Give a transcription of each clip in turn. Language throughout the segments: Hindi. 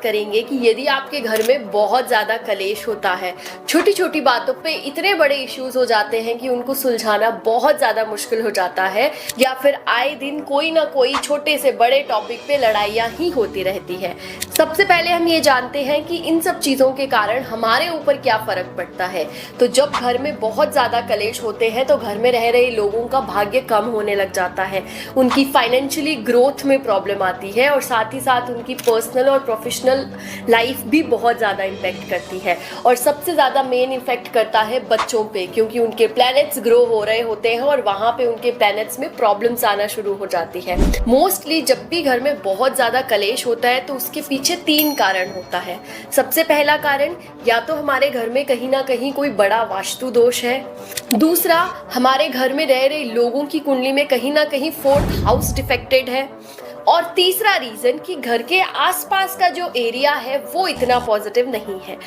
बात करेंगे कि यदि आपके घर में बहुत ज़्यादा कलेश होता है, छोटी छोटी बातों पे इतने बड़े इश्यूज हो जाते हैं कि उनको सुलझाना बहुत ज़्यादा मुश्किल हो जाता है, या फिर आए दिन कोई ना कोई छोटे से बड़े टॉपिक पे लड़ाइयाँ ही होती रहती है। सबसे पहले हम ये जानते हैं कि इन सब चीज़ों के कारण हमारे ऊपर क्या फ़र्क पड़ता है। तो जब घर में बहुत ज़्यादा कलेश होते हैं तो घर में रह रहे लोगों का भाग्य कम होने लग जाता है, उनकी फाइनेंशियली ग्रोथ में प्रॉब्लम आती है और साथ ही साथ उनकी पर्सनल और प्रोफेशनल लाइफ भी बहुत ज़्यादा इम्पेक्ट करती है। और सबसे ज़्यादा मेन इफेक्ट करता है बच्चों पे, क्योंकि उनके प्लैनेट्स ग्रो हो रहे होते हैं और वहाँ पे उनके प्लैनेट्स में प्रॉब्लम्स आना शुरू हो जाती है। मोस्टली जब भी घर में बहुत ज़्यादा कलेश होता है तो उसके पीछे 3 कारण होता है। सबसे पहला कारण, या तो हमारे घर में कहीं ना कहीं कोई बड़ा वास्तु दोष है, दूसरा हमारे घर में रह रहे लोगों की कुंडली में कहीं ना कहीं 4th हाउस डिफेक्टेड है, और तीसरा रीजन कि घर के आसपास का जो एरिया है वो इतना पॉजिटिव नहीं है।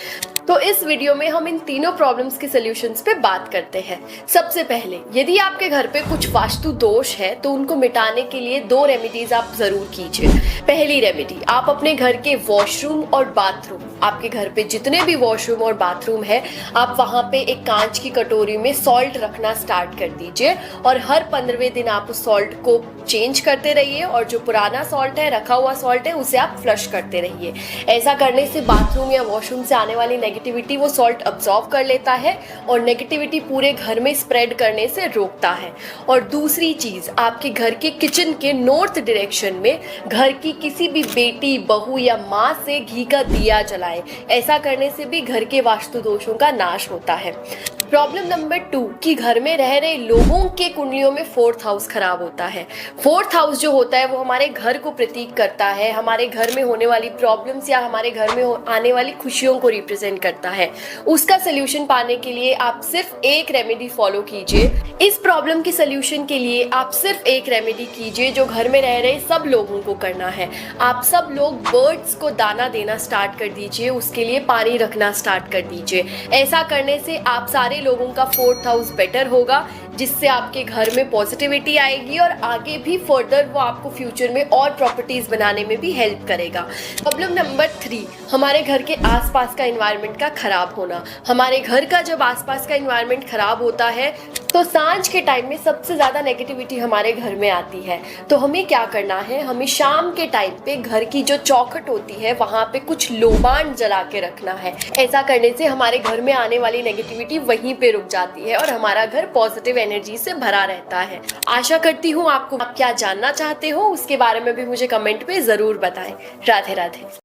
तो इस वीडियो में हम इन तीनों प्रॉब्लम्स के सॉल्यूशंस पे बात करते हैं। सबसे पहले, यदि आपके घर पे कुछ वास्तु दोष है तो उनको मिटाने के लिए 2 रेमेडीज आप जरूर कीजिए। पहली रेमेडी, आप अपने घर के वॉशरूम और बाथरूम, आपके घर पे जितने भी वॉशरूम और बाथरूम है, आप वहाँ पे एक कांच की कटोरी में सॉल्ट रखना स्टार्ट कर दीजिए और हर 15वें दिन आप उस सॉल्ट को चेंज करते रहिए और जो पुराना सॉल्ट है, रखा हुआ सॉल्ट है, उसे आप फ्लश करते रहिए। ऐसा करने से बाथरूम या वॉशरूम से आने वाली नेगेटिविटी वो सॉल्ट अब्सॉर्ब कर लेता है और नेगेटिविटी पूरे घर में स्प्रेड करने से रोकता है। और दूसरी चीज, आपके घर के किचन के नॉर्थ डायरेक्शन में घर की किसी भी बेटी, बहू या माँ से घी का दिया जलाएं। ऐसा करने से भी घर के वास्तु दोषों का नाश होता है। प्रॉब्लम नंबर 2 कि घर में रह रहे लोगों के कुंडलियों में 4th हाउस खराब होता है। 4th हाउस जो होता है वो हमारे घर को प्रतीक करता है, हमारे घर में होने वाली प्रॉब्लम्स या हमारे घर में आने वाली खुशियों को रिप्रेजेंट करता है। उसका सोल्यूशन पाने के लिए आप सिर्फ एक रेमेडी फॉलो कीजिए। इस प्रॉब्लम के सोल्यूशन के लिए आप सिर्फ एक रेमेडी कीजिए जो घर में रह रहे सब लोगों को करना है। आप सब लोग बर्ड्स को दाना देना स्टार्ट कर दीजिए, उसके लिए पानी रखना स्टार्ट कर दीजिए। ऐसा करने से आप सारे लोगों का 4th हाउस बेटर होगा, जिससे आपके घर में पॉजिटिविटी आएगी और आगे भी फर्दर वो आपको फ्यूचर में और प्रॉपर्टीज बनाने में भी हेल्प करेगा। प्रॉब्लम नंबर 3, हमारे घर के आसपास का एनवायरनमेंट का खराब होना। हमारे घर का जब आसपास का एनवायरनमेंट खराब होता है तो सांझ के टाइम में सबसे ज़्यादा नेगेटिविटी हमारे घर में आती है। तो हमें क्या करना है, हमें शाम के टाइम पे घर की जो चौखट होती है वहाँ पे कुछ लोबान जला के रखना है। ऐसा करने से हमारे घर में आने वाली नेगेटिविटी वहीं पे रुक जाती है और हमारा घर पॉजिटिव एनर्जी से भरा रहता है। आशा करती हूँ आप क्या जानना चाहते हो उसके बारे में भी मुझे कमेंट पे ज़रूर बताएं। राधे राधे।